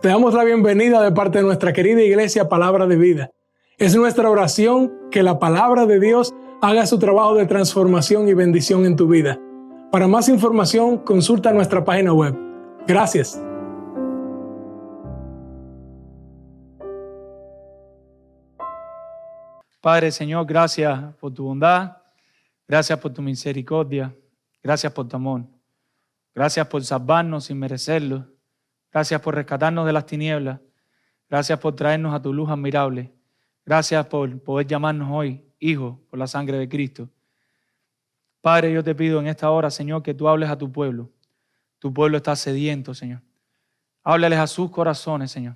Te damos la bienvenida de parte de nuestra querida iglesia Palabra de Vida. Es nuestra oración que la palabra de Dios haga su trabajo de transformación y bendición en tu vida. Para más información, consulta nuestra página web. Gracias. Padre, Señor, gracias por tu bondad, gracias por tu misericordia, gracias por tu amor, gracias por salvarnos sin merecerlo, gracias por rescatarnos de las tinieblas, gracias por traernos a tu luz admirable, gracias por poder llamarnos hoy hijos por la sangre de Cristo. Padre, yo te pido en esta hora, Señor, que tú hables a tu pueblo. Tu pueblo está sediento, Señor. Háblales a sus corazones, Señor.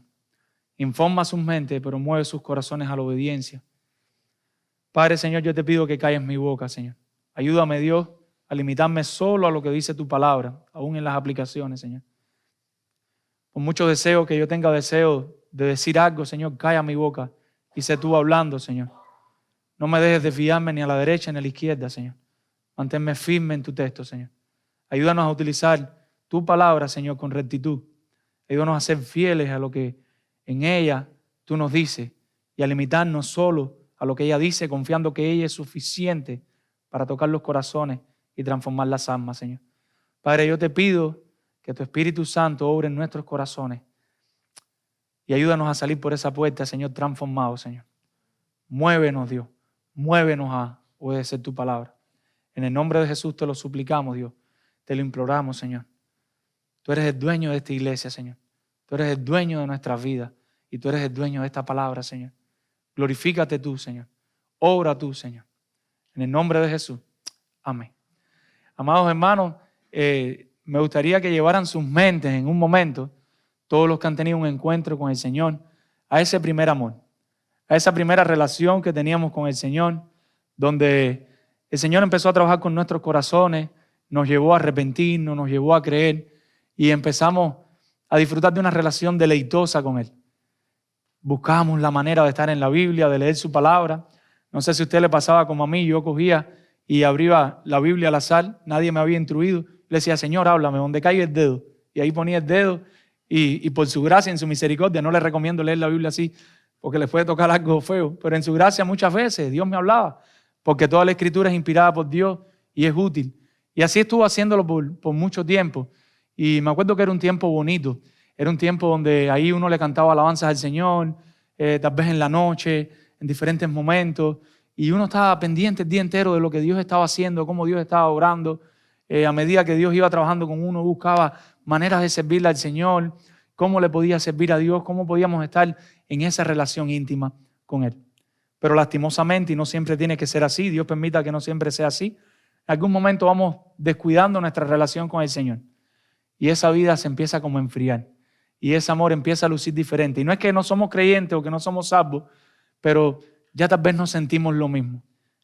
Informa sus mentes, pero mueve sus corazones a la obediencia. Padre, Señor, yo te pido que calles mi boca, Señor. Ayúdame, Dios, a limitarme solo a lo que dice tu palabra, aún en las aplicaciones, Señor. Por mucho deseo que yo tenga deseo de decir algo, Señor, calla mi boca y sé tú hablando, Señor. No me dejes desviarme ni a la derecha ni a la izquierda, Señor. Manténme firme en tu texto, Señor. Ayúdanos a utilizar tu palabra, Señor, con rectitud. Ayúdanos a ser fieles a lo que en ella tú nos dices y a limitarnos solo a lo que ella dice, confiando que ella es suficiente para tocar los corazones y transformar las almas, Señor. Padre, yo te pido que tu Espíritu Santo obre en nuestros corazones y ayúdanos a salir por esa puerta, Señor, transformados, Señor. Muévenos, Dios. Muévenos a obedecer tu palabra. En el nombre de Jesús te lo suplicamos, Dios. Te lo imploramos, Señor. Tú eres el dueño de esta iglesia, Señor. Tú eres el dueño de nuestras vidas y tú eres el dueño de esta palabra, Señor. Glorifícate tú, Señor. Obra tú, Señor. En el nombre de Jesús. Amén. Amados hermanos, me gustaría que llevaran sus mentes en un momento, todos los que han tenido un encuentro con el Señor, a ese primer amor, a esa primera relación que teníamos con el Señor, donde el Señor empezó a trabajar con nuestros corazones, nos llevó a arrepentirnos, nos llevó a creer y empezamos a disfrutar de una relación deleitosa con Él. Buscábamos la manera de estar en la Biblia, de leer su palabra. No sé si a usted le pasaba como a mí, yo cogía y abría la Biblia al azar, nadie me había instruido. Le decía, Señor, háblame, donde caiga el dedo. Y ahí ponía el dedo y por su gracia, en su misericordia, no le recomiendo leer la Biblia así porque le puede tocar algo feo, pero en su gracia muchas veces Dios me hablaba, porque toda la Escritura es inspirada por Dios y es útil. Y así estuvo haciéndolo por mucho tiempo. Y me acuerdo que era un tiempo bonito. Era un tiempo donde ahí uno le cantaba alabanzas al Señor, tal vez en la noche, en diferentes momentos, y uno estaba pendiente el día entero de lo que Dios estaba haciendo, cómo Dios estaba obrando. A medida que Dios iba trabajando con uno, buscaba maneras de servirle al Señor, cómo le podía servir a Dios, cómo podíamos estar en esa relación íntima con Él. Pero lastimosamente, y no siempre tiene que ser así, Dios permita que no siempre sea así, en algún momento vamos descuidando nuestra relación con el Señor. Y esa vida se empieza como a enfriar. Y ese amor empieza a lucir diferente. Y no es que no somos creyentes o que no somos salvos, pero ya tal vez no sentimos lo mismo.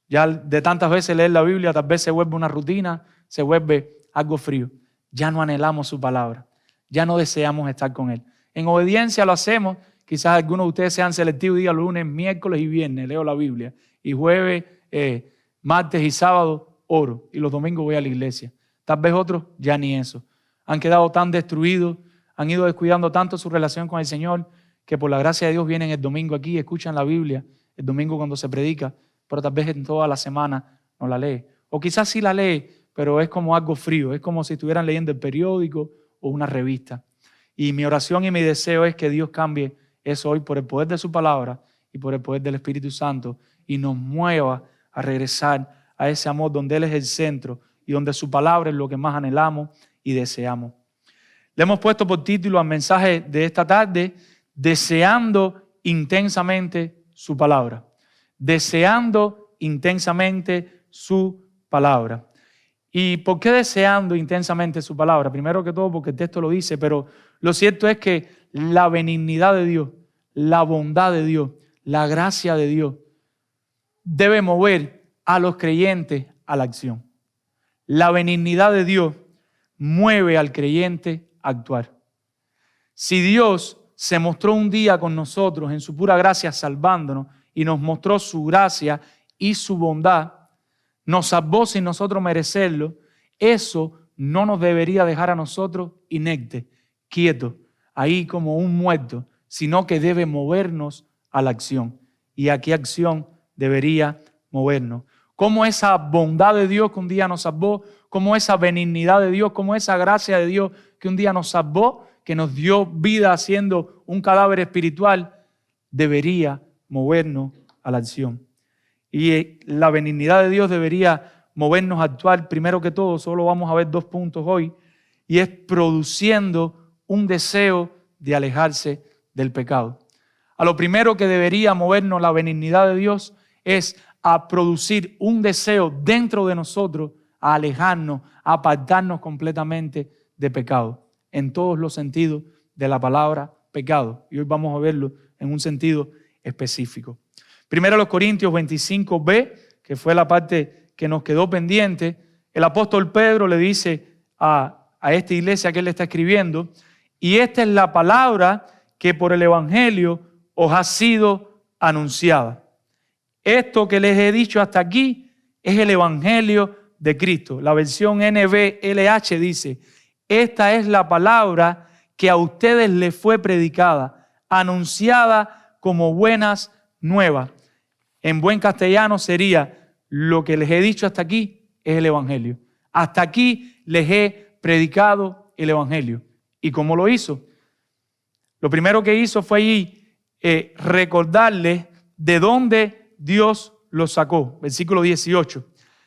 Ya de tantas veces leer la Biblia, tal vez se vuelve una rutina, se vuelve algo frío. Ya no anhelamos su palabra. Ya no deseamos estar con Él. En obediencia lo hacemos. Quizás algunos de ustedes sean selectivos y digan lunes, miércoles y viernes leo la Biblia. Y jueves, martes y sábado oro. Y los domingos voy a la iglesia. Tal vez otros ya ni eso. Han quedado tan destruidos, han ido descuidando tanto su relación con el Señor, que por la gracia de Dios vienen el domingo aquí, escuchan la Biblia, el domingo cuando se predica, pero tal vez en toda la semana no la lee. O quizás sí la lee, pero es como algo frío, es como si estuvieran leyendo el periódico o una revista. Y mi oración y mi deseo es que Dios cambie eso hoy por el poder de su palabra y por el poder del Espíritu Santo y nos mueva a regresar a ese amor donde Él es el centro y donde su palabra es lo que más anhelamos y deseamos. Le hemos puesto por título al mensaje de esta tarde, deseando intensamente su palabra. Deseando intensamente su palabra. ¿Y por qué deseando intensamente su palabra? Primero que todo porque el texto lo dice, pero lo cierto es que la benignidad de Dios, la bondad de Dios, la gracia de Dios debe mover a los creyentes a la acción. La benignidad de Dios mueve al creyente a actuar. Si Dios se mostró un día con nosotros en su pura gracia salvándonos y nos mostró su gracia y su bondad, nos salvó sin nosotros merecerlo, eso no nos debería dejar a nosotros inectes, quietos, ahí como un muerto, sino que debe movernos a la acción. ¿Y a qué acción debería movernos? Cómo esa bondad de Dios que un día nos salvó, cómo esa benignidad de Dios, cómo esa gracia de Dios que un día nos salvó, que nos dio vida siendo un cadáver espiritual, debería movernos a la acción. Y la benignidad de Dios debería movernos a actuar. Primero que todo, solo vamos a ver 2 puntos hoy, y es produciendo un deseo de alejarse del pecado. A lo primero que debería movernos la benignidad de Dios es a producir un deseo dentro de nosotros, a alejarnos, a apartarnos completamente de pecado, en todos los sentidos de la palabra pecado. Y hoy vamos a verlo en un sentido específico. Primero los Corintios 25b, que fue la parte que nos quedó pendiente, el apóstol Pedro le dice a esta iglesia que él está escribiendo, y esta es la palabra que por el evangelio os ha sido anunciada. Esto que les he dicho hasta aquí es el evangelio de Cristo. La versión NBLH dice, esta es la palabra que a ustedes les fue predicada, anunciada como buenas nuevas. En buen castellano sería, lo que les he dicho hasta aquí es el evangelio. Hasta aquí les he predicado el evangelio. ¿Y cómo lo hizo? Lo primero que hizo fue recordarles de dónde Dios los sacó. Versículo 18.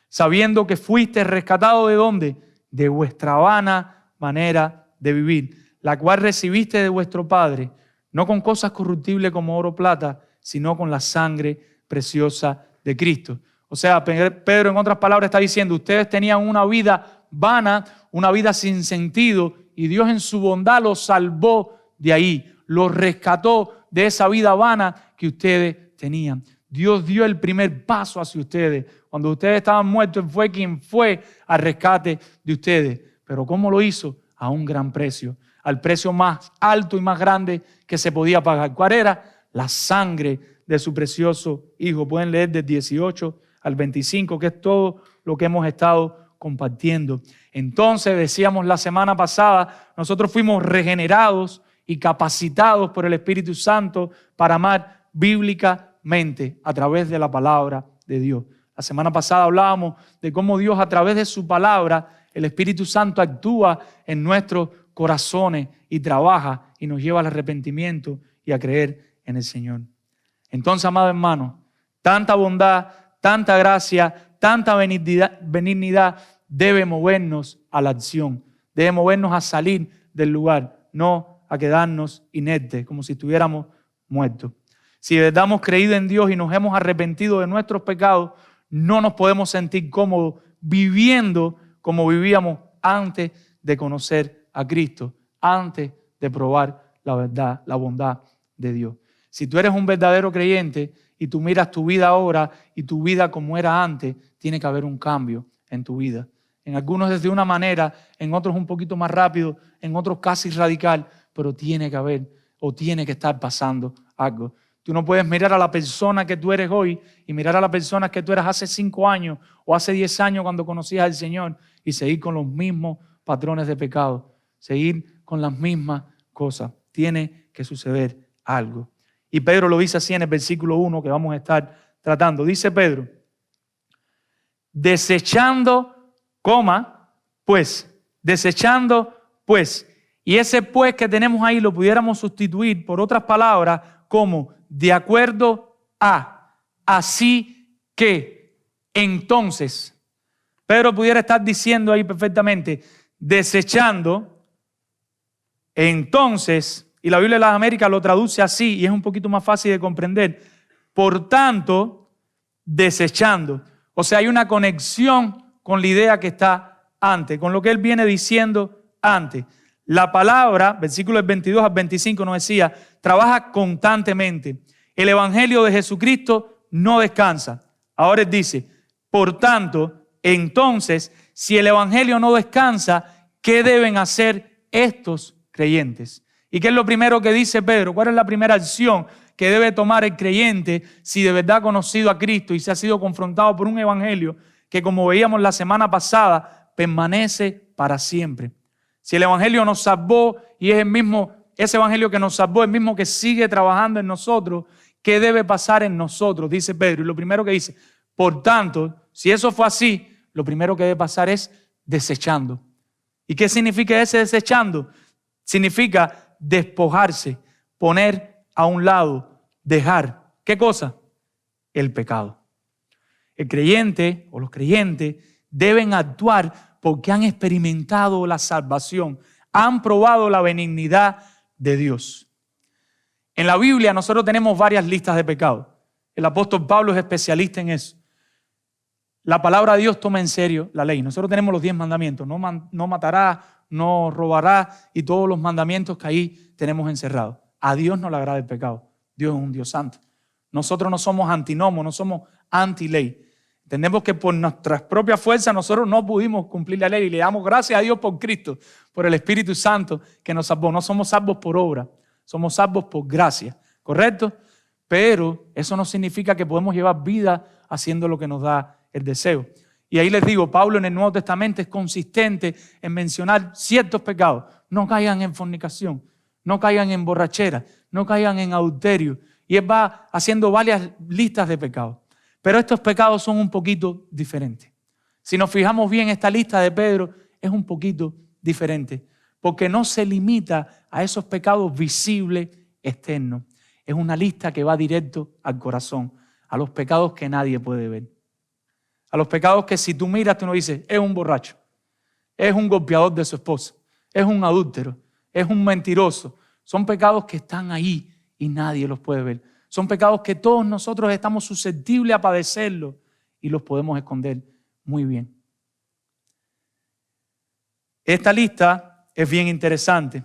Sabiendo que fuiste rescatado ¿de dónde? De vuestra vana manera de vivir, la cual recibiste de vuestro Padre, no con cosas corruptibles como oro o plata, sino con la sangre preciosa de Cristo. O sea, Pedro en otras palabras está diciendo, ustedes tenían una vida vana, una vida sin sentido, y Dios en su bondad los salvó de ahí, los rescató de esa vida vana que ustedes tenían. Dios dio el primer paso hacia ustedes. Cuando ustedes estaban muertos, fue quien fue al rescate de ustedes. Pero ¿cómo lo hizo? A un gran precio, al precio más alto y más grande que se podía pagar. ¿Cuál era? La sangre de su precioso Hijo. Pueden leer del 18 al 25, que es todo lo que hemos estado compartiendo. Entonces, decíamos la semana pasada, nosotros fuimos regenerados y capacitados por el Espíritu Santo para amar bíblicamente a través de la palabra de Dios. La semana pasada hablábamos de cómo Dios a través de su palabra, el Espíritu Santo actúa en nuestros corazones y trabaja y nos lleva al arrepentimiento y a creer en el Señor. Entonces, amado hermano, tanta bondad, tanta gracia, tanta benignidad debe movernos a la acción, debe movernos a salir del lugar, no a quedarnos inertes, como si estuviéramos muertos. Si de verdad hemos creído en Dios y nos hemos arrepentido de nuestros pecados, no nos podemos sentir cómodos viviendo como vivíamos antes de conocer a Cristo, antes de probar la verdad, la bondad de Dios. Si tú eres un verdadero creyente y tú miras tu vida ahora y tu vida como era antes, tiene que haber un cambio en tu vida. En algunos es de una manera, en otros un poquito más rápido, en otros casi radical, pero tiene que haber o tiene que estar pasando algo. Tú no puedes mirar a la persona que tú eres hoy y mirar a la persona que tú eras hace 5 años o hace 10 años cuando conocías al Señor y seguir con los mismos patrones de pecado, seguir con las mismas cosas. Tiene que suceder algo. Y Pedro lo dice así en el versículo 1 que vamos a estar tratando. Dice Pedro, desechando, desechando, pues. Y ese pues que tenemos ahí lo pudiéramos sustituir por otras palabras como de acuerdo a, así que, entonces. Pedro pudiera estar diciendo ahí perfectamente, desechando, entonces, y la Biblia de las Américas lo traduce así y es un poquito más fácil de comprender. Por tanto, desechando. O sea, hay una conexión con la idea que está antes, con lo que él viene diciendo antes. La palabra, versículos 22 al 25 nos decía, trabaja constantemente. El evangelio de Jesucristo no descansa. Ahora él dice, por tanto, entonces, si el evangelio no descansa, ¿qué deben hacer estos creyentes? ¿Y qué es lo primero que dice Pedro? ¿Cuál es la primera acción que debe tomar el creyente si de verdad ha conocido a Cristo y se ha sido confrontado por un evangelio que, como veíamos la semana pasada, permanece para siempre? Si el evangelio nos salvó y es el mismo ese evangelio que nos salvó, el mismo que sigue trabajando en nosotros, ¿qué debe pasar en nosotros? Dice Pedro. Y lo primero que dice, por tanto, si eso fue así, lo primero que debe pasar es desechando. ¿Y qué significa ese desechando? Significa despojarse, poner a un lado, dejar. ¿Qué cosa? El pecado. El creyente o los creyentes deben actuar porque han experimentado la salvación, han probado la benignidad de Dios. En la Biblia nosotros tenemos varias listas de pecados. El apóstol Pablo es especialista en eso. La palabra de Dios toma en serio la ley. Nosotros tenemos los 10 mandamientos. No matarás, no robarás y todos los mandamientos que ahí tenemos encerrados. A Dios no le agrada el pecado. Dios es un Dios santo. Nosotros no somos antinomos, no somos anti-ley. Entendemos que por nuestras propias fuerzas nosotros no pudimos cumplir la ley y le damos gracias a Dios por Cristo, por el Espíritu Santo que nos salvó. No somos salvos por obra, somos salvos por gracia, ¿correcto? Pero eso no significa que podemos llevar vida haciendo lo que nos da el deseo. Y ahí les digo, Pablo en el Nuevo Testamento es consistente en mencionar ciertos pecados. No caigan en fornicación, no caigan en borrachera, no caigan en adulterio. Y él va haciendo varias listas de pecados. Pero estos pecados son un poquito diferentes. Si nos fijamos bien, esta lista de Pedro es un poquito diferente, porque no se limita a esos pecados visibles externos. Es una lista que va directo al corazón, a los pecados que nadie puede ver. A los pecados que si tú miras, tú no dices, es un borracho, es un golpeador de su esposa, es un adúltero, es un mentiroso. Son pecados que están ahí y nadie los puede ver. Son pecados que todos nosotros estamos susceptibles a padecerlos y los podemos esconder muy bien. Esta lista es bien interesante.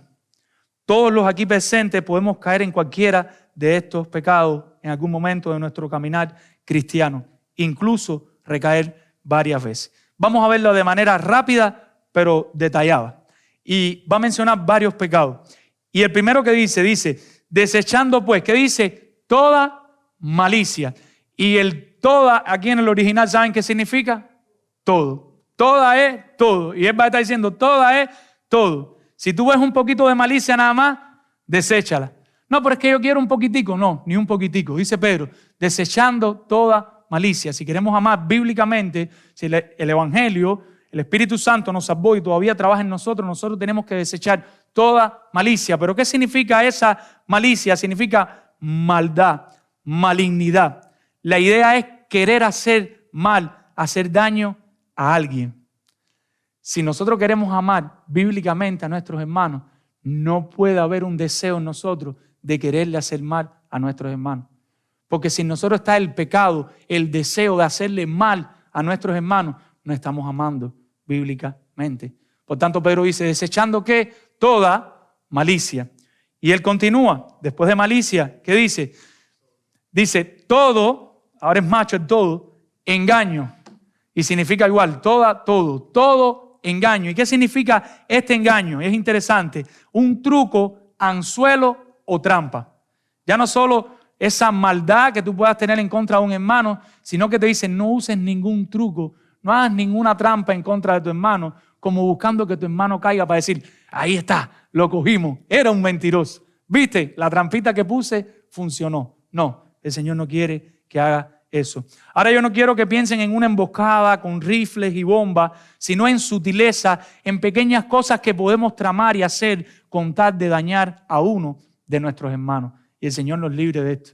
Todos los aquí presentes podemos caer en cualquiera de estos pecados en algún momento de nuestro caminar cristiano, incluso recaer varias veces. Vamos a verlo de manera rápida, pero detallada. Y va a mencionar varios pecados. Y el primero que dice, desechando pues, ¿qué dice? Toda malicia. Y el toda, aquí en el original, ¿saben qué significa? Todo. Toda es todo. Y él va a estar diciendo, toda es todo. Si tú ves un poquito de malicia nada más, deséchala. No, pero es que yo quiero un poquitico. No, ni un poquitico. Dice Pedro, desechando toda malicia. Si queremos amar bíblicamente, si el Evangelio, el Espíritu Santo nos salvó y todavía trabaja en nosotros, nosotros tenemos que desechar toda malicia. ¿Pero qué significa esa malicia? Significa maldad, malignidad. La idea es querer hacer mal, hacer daño a alguien. Si nosotros queremos amar bíblicamente a nuestros hermanos, no puede haber un deseo en nosotros de quererle hacer mal a nuestros hermanos. Porque si en nosotros está el pecado, el deseo de hacerle mal a nuestros hermanos, no estamos amando bíblicamente. Por tanto, Pedro dice, desechando ¿qué? Toda malicia. Y él continúa, después de malicia, ¿qué dice? Dice, todo, ahora es macho el todo, engaño. Y significa igual, todo engaño. ¿Y qué significa este engaño? Es interesante, un truco, anzuelo o trampa. Ya no solo esa maldad que tú puedas tener en contra de un hermano, sino que te dice, no uses ningún truco, no hagas ninguna trampa en contra de tu hermano, como buscando que tu hermano caiga para decir, ahí está, lo cogimos, era un mentiroso. ¿Viste? La trampita que puse funcionó. No, el Señor no quiere que haga eso. Ahora yo no quiero que piensen en una emboscada con rifles y bombas, sino en sutileza, en pequeñas cosas que podemos tramar y hacer con tal de dañar a uno de nuestros hermanos. Y el Señor nos libre de esto.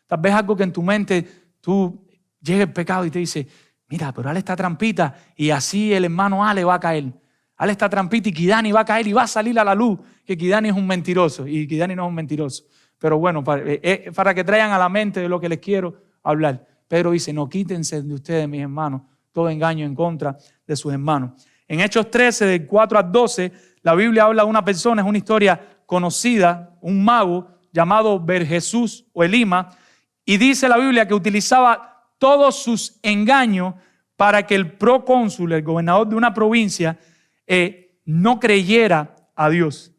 Tal vez algo que en tu mente tú llega el pecado y te dice, mira, pero hale esta trampita y así el hermano Ale va a caer. Hale esta trampita y Kidani va a caer y va a salir a la luz que Kidani es un mentiroso. Y Kidani no es un mentiroso. Pero bueno, para que traigan a la mente de lo que les quiero hablar. Pedro dice, no, quítense de ustedes, mis hermanos, todo engaño en contra de sus hermanos. En Hechos 13, del 4 al 12, la Biblia habla de una persona, es una historia conocida, un mago llamado Bar-Jesús o Elima, y dice la Biblia que utilizaba todos sus engaños para que el procónsul, el gobernador de una provincia, no creyera a Dios.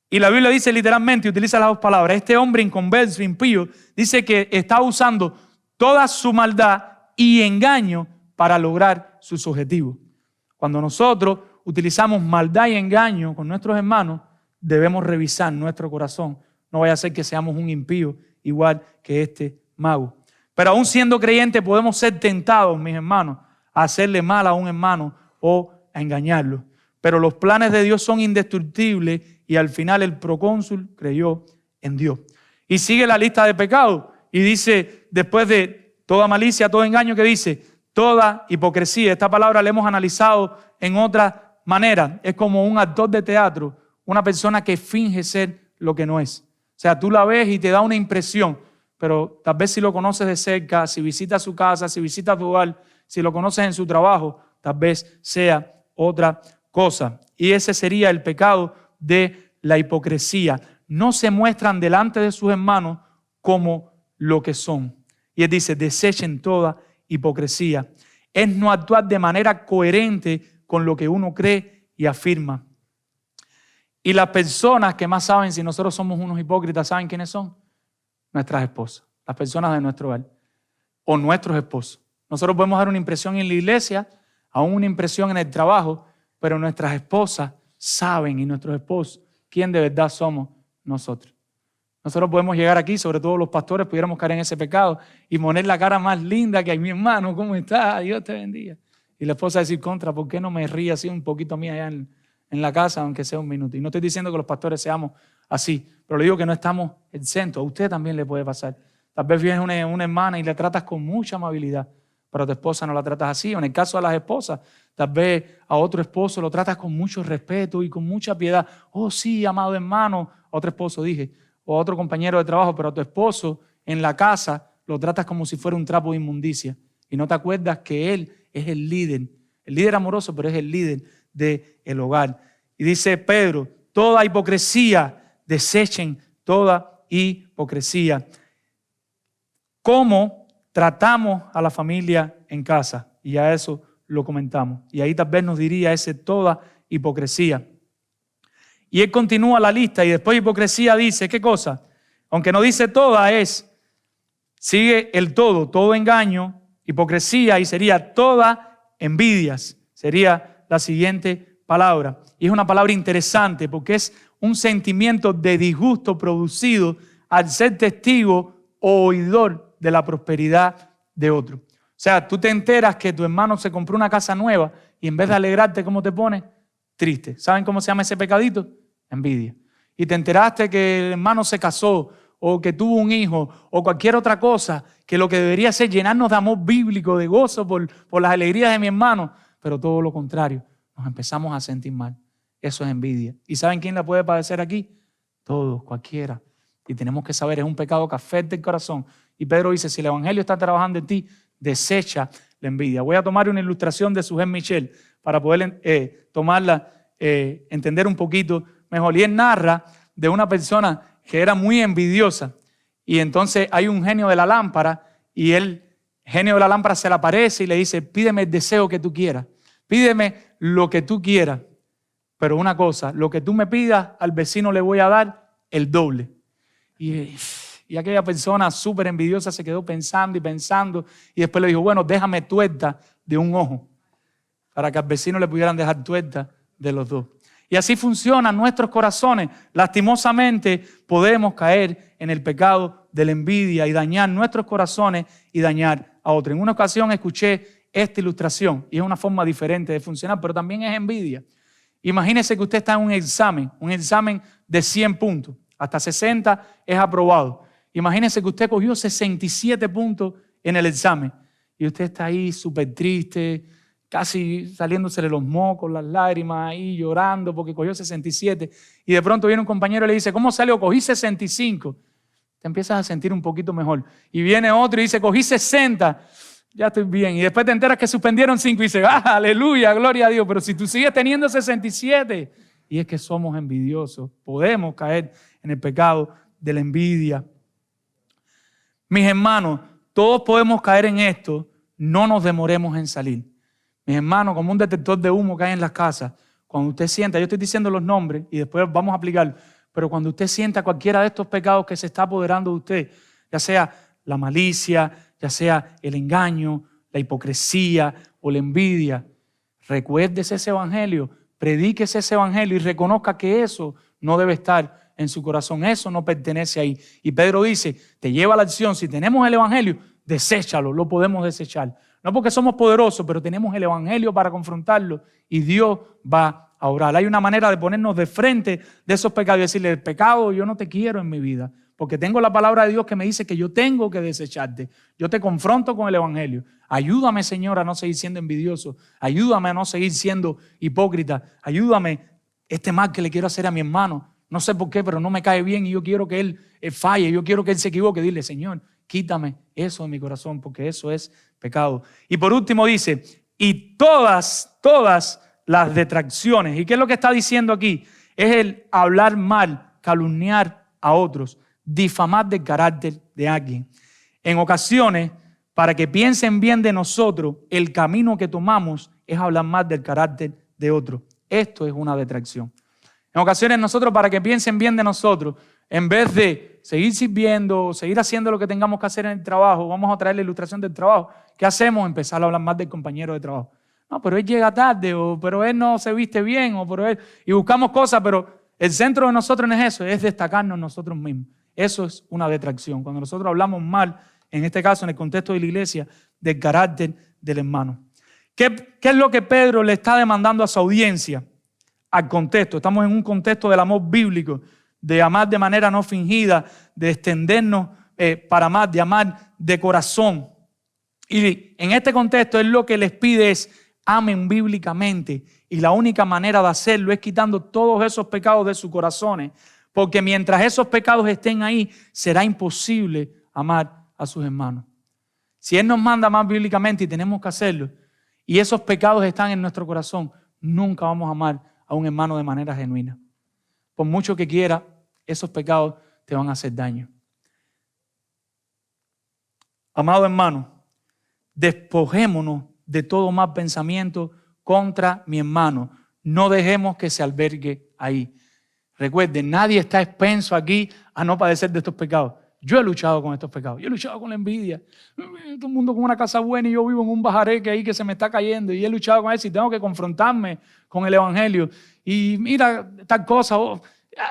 Y la Biblia dice literalmente, utiliza las dos palabras, este hombre inconverso, impío, dice que está usando toda su maldad y engaño para lograr sus objetivos. Cuando nosotros utilizamos maldad y engaño con nuestros hermanos, debemos revisar nuestro corazón. No vaya a ser que seamos un impío igual que este mago. Pero aún siendo creyentes podemos ser tentados, mis hermanos, a hacerle mal a un hermano o a engañarlo. Pero los planes de Dios son indestructibles y al final el procónsul creyó en Dios. Y sigue la lista de pecados y dice, después de toda malicia, todo engaño, que dice, toda hipocresía. Esta palabra la hemos analizado en otra manera. Es como un actor de teatro, una persona que finge ser lo que no es. O sea, tú la ves y te da una impresión, pero tal vez si lo conoces de cerca, si visitas su casa, si visitas tu hogar, si lo conoces en su trabajo, tal vez sea otra cosa. Y ese sería el pecado de la hipocresía. No se muestran delante de sus hermanos como lo que son. Y él dice, desechen toda hipocresía. Es no actuar de manera coherente con lo que uno cree y afirma. Y las personas que más saben si nosotros somos unos hipócritas, ¿saben quiénes son? Nuestras esposas, las personas de nuestro hogar o nuestros esposos. Nosotros podemos dar una impresión en la iglesia, aún una impresión en el trabajo, pero nuestras esposas saben y nuestros esposos quién de verdad somos nosotros. Nosotros podemos llegar aquí, sobre todo los pastores, pudiéramos caer en ese pecado y poner la cara más linda que hay. Mi hermano, ¿cómo estás? Dios te bendiga. Y la esposa decir, contra, ¿por qué no me ríe así un poquito a mí allá en la casa, aunque sea un minuto? Y no estoy diciendo que los pastores seamos así, pero le digo que no estamos exentos. A usted también le puede pasar. Tal vez vienes una hermana y la tratas con mucha amabilidad, pero a tu esposa no la tratas así. O en el caso de las esposas, tal vez a otro esposo lo tratas con mucho respeto y con mucha piedad. Oh sí, amado hermano, a otro esposo dije, o a otro compañero de trabajo, pero a tu esposo en la casa lo tratas como si fuera un trapo de inmundicia. Y no te acuerdas que él es el líder amoroso, pero es el líder del hogar. Y dice Pedro, toda hipocresía, desechen toda hipocresía. ¿Cómo tratamos a la familia en casa? Y a eso lo comentamos. Y ahí tal vez nos diría ese toda hipocresía. Y él continúa la lista y después hipocresía dice, ¿qué cosa? Aunque no dice toda, sigue el todo engaño, hipocresía, y sería toda envidias. Sería la siguiente palabra. Y es una palabra interesante porque es un sentimiento de disgusto producido al ser testigo o oidor de la prosperidad de otro. O sea, tú te enteras que tu hermano se compró una casa nueva y en vez de alegrarte, ¿cómo te pones? Triste. ¿Saben cómo se llama ese pecadito? Envidia. Y te enteraste que el hermano se casó o que tuvo un hijo o cualquier otra cosa, que lo que debería ser llenarnos de amor bíblico, de gozo por las alegrías de mi hermano, pero todo lo contrario, nos empezamos a sentir mal. Eso es envidia. ¿Y saben quién la puede padecer aquí? Todos, cualquiera. Y tenemos que saber, es un pecado que afecta el corazón. Y Pedro dice, si el evangelio está trabajando en ti, desecha la envidia. Voy a tomar una ilustración de Sujén Michel para poder entender un poquito mejor. Y él narra de una persona que era muy envidiosa. Y entonces hay un genio de la lámpara y el genio de la lámpara se le aparece y le dice, pídeme el deseo que tú quieras. Pídeme lo que tú quieras. Pero una cosa, lo que tú me pidas, al vecino le voy a dar el doble. Y aquella persona súper envidiosa se quedó pensando y pensando y después le dijo, bueno, déjame tuerta de un ojo para que al vecino le pudieran dejar tuerta de los dos. Y así funcionan nuestros corazones. Lastimosamente podemos caer en el pecado de la envidia y dañar nuestros corazones y dañar a otros. En una ocasión escuché esta ilustración y es una forma diferente de funcionar, pero también es envidia. Imagínese que usted está en un examen de 100 puntos. Hasta 60 es aprobado. Imagínese que usted cogió 67 puntos en el examen y usted está ahí súper triste, casi saliéndosele los mocos, las lágrimas, ahí llorando porque cogió 67. Y de pronto viene un compañero y le dice, ¿cómo salió? Cogí 65. Te empiezas a sentir un poquito mejor. Y viene otro y dice, cogí 60. Ya estoy bien. Y después te enteras que suspendieron 5 y dices, aleluya, gloria a Dios. Pero si tú sigues teniendo 67, y es que somos envidiosos, podemos caer en el pecado de la envidia. Mis hermanos, todos podemos caer en esto, no nos demoremos en salir. Mis hermanos, como un detector de humo que hay en las casas, cuando usted sienta, yo estoy diciendo los nombres y después vamos a aplicar, pero cuando usted sienta cualquiera de estos pecados que se está apoderando de usted, ya sea la malicia, ya sea el engaño, la hipocresía o la envidia, recuérdese ese evangelio, predíquese ese evangelio y reconozca que eso no debe estar en su corazón, eso no pertenece ahí. Y Pedro dice, te lleva a la acción. Si tenemos el evangelio, deséchalo, lo podemos desechar. No porque somos poderosos, pero tenemos el evangelio para confrontarlo y Dios va a orar. Hay una manera de ponernos de frente de esos pecados y decirle, el pecado yo no te quiero en mi vida, porque tengo la palabra de Dios que me dice que yo tengo que desecharte. Yo te confronto con el evangelio. Ayúdame, Señor, a no seguir siendo envidioso. Ayúdame a no seguir siendo hipócrita. Ayúdame este mal que le quiero hacer a mi hermano. No sé por qué, pero no me cae bien y yo quiero que él falle, yo quiero que él se equivoque. Dile, Señor, quítame eso de mi corazón porque eso es pecado. Y por último dice, y todas las detracciones. ¿Y qué es lo que está diciendo aquí? Es el hablar mal, calumniar a otros, difamar del carácter de alguien. En ocasiones, para que piensen bien de nosotros, el camino que tomamos es hablar mal del carácter de otro. Esto es una detracción. En ocasiones nosotros, para que piensen bien de nosotros, en vez de seguir sirviendo, seguir haciendo lo que tengamos que hacer en el trabajo, vamos a traer la ilustración del trabajo, ¿qué hacemos? Empezar a hablar más del compañero de trabajo. No, pero él llega tarde, o pero él no se viste bien, o pero él... Y buscamos cosas, pero el centro de nosotros no es eso, es destacarnos nosotros mismos. Eso es una detracción. Cuando nosotros hablamos mal, en este caso, en el contexto de la iglesia, del carácter del hermano. ¿Qué es lo que Pedro le está demandando a su audiencia? Al contexto. Estamos en un contexto del amor bíblico, de amar de manera no fingida, de extendernos para amar, de amar de corazón. Y en este contexto, él lo que les pide es amen bíblicamente. Y la única manera de hacerlo es quitando todos esos pecados de sus corazones. Porque mientras esos pecados estén ahí, será imposible amar a sus hermanos. Si Él nos manda amar bíblicamente y tenemos que hacerlo, y esos pecados están en nuestro corazón, nunca vamos a amar a un hermano de manera genuina. Por mucho que quiera, esos pecados te van a hacer daño. Amado hermano, despojémonos de todo mal pensamiento contra mi hermano. No dejemos que se albergue ahí. Recuerden, nadie está expenso aquí a no padecer de estos pecados. Yo he luchado con estos pecados. Yo he luchado con la envidia. Todo el mundo con una casa buena y yo vivo en un bajareque ahí que se me está cayendo. Y he luchado con eso y tengo que confrontarme con el evangelio. Y mira, tal cosa,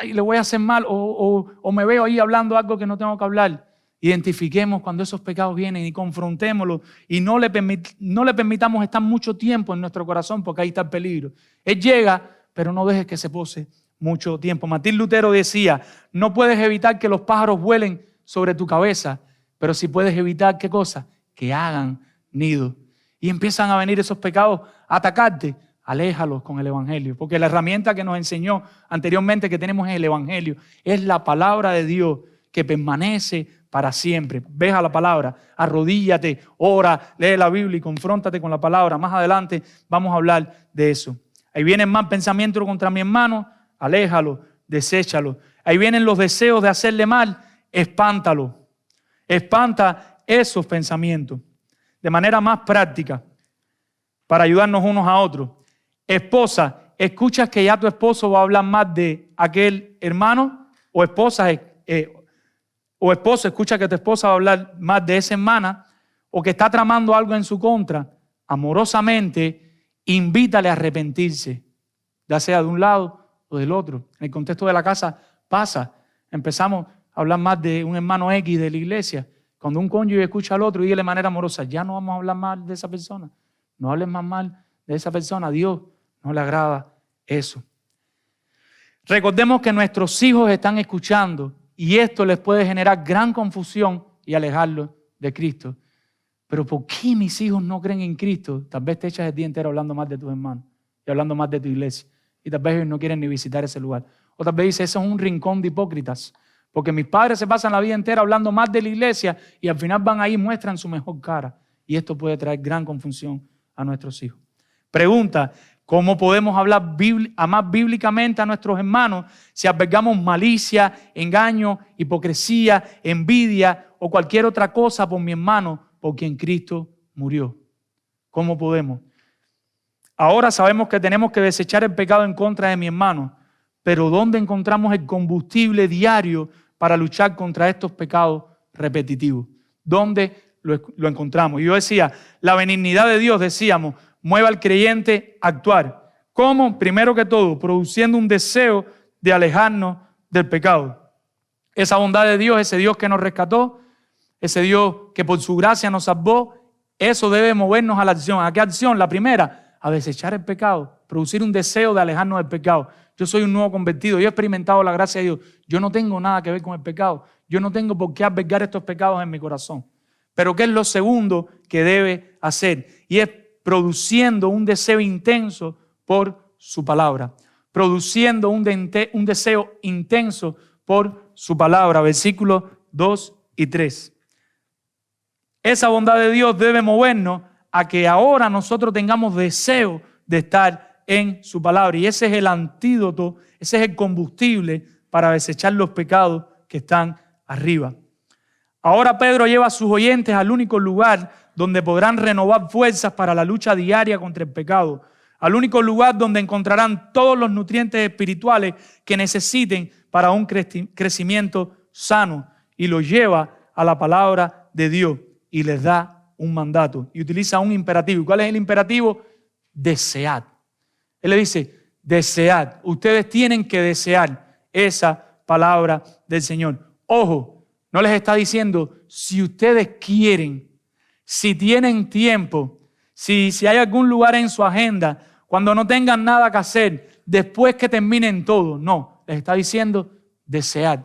le voy a hacer mal o me veo ahí hablando algo que no tengo que hablar. Identifiquemos cuando esos pecados vienen y confrontémoslos y no le permitamos estar mucho tiempo en nuestro corazón porque ahí está el peligro. Él llega, pero no dejes que se pose mucho tiempo. Martín Lutero decía, no puedes evitar que los pájaros vuelen sobre tu cabeza, pero sí puedes evitar, ¿qué cosa? Que hagan nido. Y empiezan a venir esos pecados a atacarte. Aléjalos con el evangelio, porque la herramienta que nos enseñó anteriormente que tenemos es el evangelio. Es la palabra de Dios que permanece para siempre. Ve a la palabra, arrodíllate, ora, lee la Biblia y confróntate con la palabra. Más adelante vamos a hablar de eso. Ahí vienen más pensamientos contra mi hermano, aléjalo, deséchalo. Ahí vienen los deseos de hacerle mal, espántalo. Espanta esos pensamientos de manera más práctica para ayudarnos unos a otros. Esposa, ¿escuchas que ya tu esposo va a hablar más de aquel hermano? O esposo, escucha que tu esposa va a hablar más de esa hermana, o que está tramando algo en su contra. Amorosamente, invítale a arrepentirse, ya sea de un lado o del otro. En el contexto de la casa pasa. Empezamos a hablar más de un hermano X de la iglesia. Cuando un cónyuge escucha al otro y de manera amorosa, ya no vamos a hablar mal de esa persona. No hables más mal de esa persona. A Dios no le agrada eso. Recordemos que nuestros hijos están escuchando y esto les puede generar gran confusión y alejarlos de Cristo. Pero ¿por qué mis hijos no creen en Cristo? Tal vez te echas el día entero hablando más de tus hermanos y hablando más de tu iglesia. Y tal vez ellos no quieren ni visitar ese lugar. O tal vez dices, eso es un rincón de hipócritas. Porque mis padres se pasan la vida entera hablando más de la iglesia y al final van ahí y muestran su mejor cara. Y esto puede traer gran confusión a nuestros hijos. Pregunta, ¿cómo podemos amar bíblicamente a nuestros hermanos si albergamos malicia, engaño, hipocresía, envidia o cualquier otra cosa por mi hermano por quien Cristo murió? ¿Cómo podemos? Ahora sabemos que tenemos que desechar el pecado en contra de mi hermano, pero ¿dónde encontramos el combustible diario para luchar contra estos pecados repetitivos? ¿Dónde lo encontramos? Y yo decía, la benignidad de Dios, decíamos, mueve al creyente a actuar. ¿Cómo? Primero que todo, produciendo un deseo de alejarnos del pecado. Esa bondad de Dios, ese Dios que nos rescató, ese Dios que por su gracia nos salvó, eso debe movernos a la acción. ¿A qué acción? La primera, a desechar el pecado, producir un deseo de alejarnos del pecado. Yo soy un nuevo convertido, yo he experimentado la gracia de Dios. Yo no tengo nada que ver con el pecado. Yo no tengo por qué albergar estos pecados en mi corazón. Pero ¿qué es lo segundo que debe hacer? Y es produciendo un deseo intenso por su palabra. Produciendo un deseo intenso por su palabra. Versículos 2 y 3. Esa bondad de Dios debe movernos a que ahora nosotros tengamos deseo de estar en su palabra. Y ese es el antídoto, ese es el combustible para desechar los pecados que están arriba. Ahora Pedro lleva a sus oyentes al único lugar donde podrán renovar fuerzas para la lucha diaria contra el pecado. Al único lugar donde encontrarán todos los nutrientes espirituales que necesiten para un crecimiento sano. Y los lleva a la palabra de Dios y les da un mandato. Y utiliza un imperativo. ¿Y cuál es el imperativo? Desead. Él le dice, desead. Ustedes tienen que desear esa palabra del Señor. Ojo, no les está diciendo si ustedes quieren, si tienen tiempo, si hay algún lugar en su agenda, cuando no tengan nada que hacer, después que terminen todo. No, les está diciendo desead.